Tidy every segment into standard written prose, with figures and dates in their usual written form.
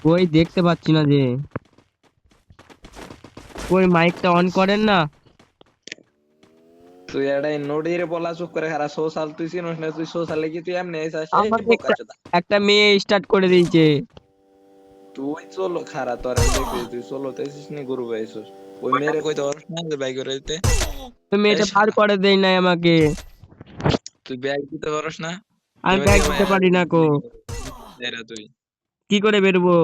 কই দেখতে পাচ্ছি না যে। কই মাইকটা অন করেন না। তুই এটা নোডির বলা চুপ করে খারা সোশ্যাল তুই চিনিস না, তুই সোশ্যালে কি তুই এমনি আইছিস এই আমাকে বোকা একটা চোদা। একটা মেয়ে স্টার্ট করে দিয়েছে। তুই চলো খারা তোর আমি দেখবি তুই চলো তো এসিস নি গরু বাইছিস। ওই মেরে কইতে পারছ না যে বাইক করে দিতে। ওই এই মেয়েটা বার শালা করে দেয় নাই আমাকে। তুই ব্যাগ দিতে পারছ না। আমি গেমে ব্যাগ থেকে দিতে পারি না কো। বেরা তুই কি করে বেরোবো?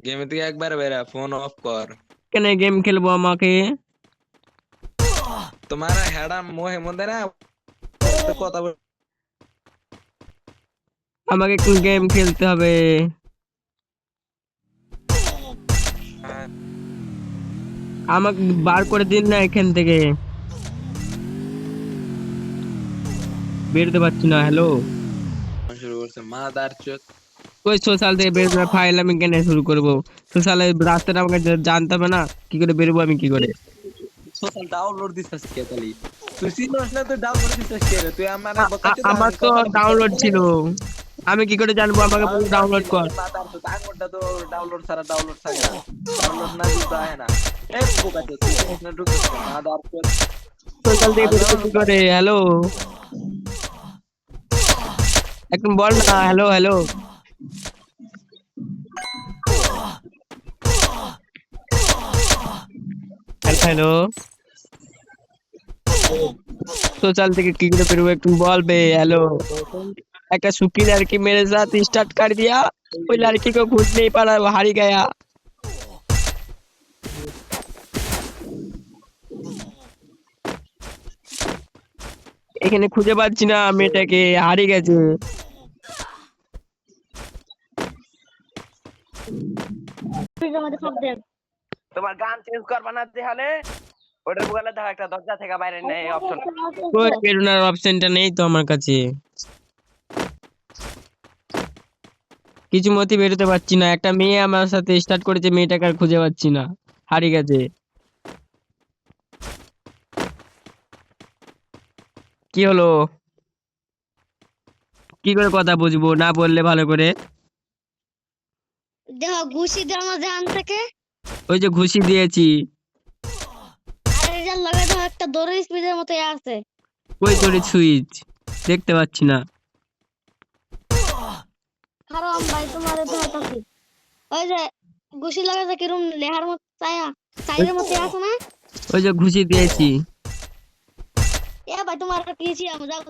গেমে থেকে একবার বেরা ফোন অফ কর। কেন গেম খেলবো আমাকে? তোমার হেডা মোহে মধ্যে না কথা আমাকে গেম খেলতে হবে। আমাকে বার করে দিন না এখান থেকে। বেরোতে পারছি না। হ্যালো। শুরু করছে মাদার চোদ। ওই সোশ্যাল থেকে বেরোতে ফাইল আমি কেন শুরু করবো? সোশ্যাল রাস্তাটা আমাকে জানতে হবে না? কি করে বেরোবো আমি কি করে? সোশ্যাল ডাউনলোড দিছিস কে তালি? তুই চিনিস না তুই ডাউনলোড দিছিস কে রে? তুই আমার বকাচ্ছিস তো আমার আমি তো কথাটা বুঝতে ডাউনলোড পারছি না। ছিল। আমি কি করে জানবো? আমাকে বলে ডাউনলোড ডাউনলোড ছিল কর। মাদার চোদ আঙ্গুরটা তো ডাউনলোড ছাড়া ডাউনলোড থাকে না। ডাউনলোড না দিলে তো আয় না। এ বকাচ্ছিস তুই চিনিস না ঢুকিস না মাদার চোদ। সোশ্যাল থেকে হ্যালো বেরোবো কি করে? হ্যালো। একদম বল না। Hello hello. Hello hello. Social থেকে কি করে বেরোবো একটু বল বে। हेलो। একটা सुखी लड़की मेरे साथ स्टार्ट कर दिया। कोई लड़की को खोज नहीं पा रहा, वो हार ही गया। এখানে খুঁজে পাচ্ছি না মেয়েটাকে, হারিয়ে গেছে। তোমার গান চেঞ্জ করবা না তাহলে ওটার বগলে দেখো একটা দরজা থেকে বাইরে নেই অপশন। ওই বেরোনোর অপশনটা নেই তো আমার কাছে। কিছু মতে বেরোতে পারছি না। একটা মেয়ে আমার সাথে স্টার্ট করেছে, মেয়েটাকে আর খুঁজে পাচ্ছি না, হারিয়ে গেছে। কি হলো? কি করে কথা বুঝবো না বললে ভালো করে? দেখো ঘুষি দাও না জান থেকে। ওই যে ঘুষি দিয়েছি। আর এটার লগে দেখো একটা দড়ির স্পিডের মতো আছে। ওই তোরে সুইচ দেখতে পাচ্ছি না। হারাম ভাই তোমার দেখাতাছি। ওই যে ঘুষি লাগে যে কিরম লেহার মতো ছায়া সাইডের মতো ওই আছে না? ওই যে ঘুষি দিয়েছি। এ ভাই তোমার দিয়েছি আমি যাও।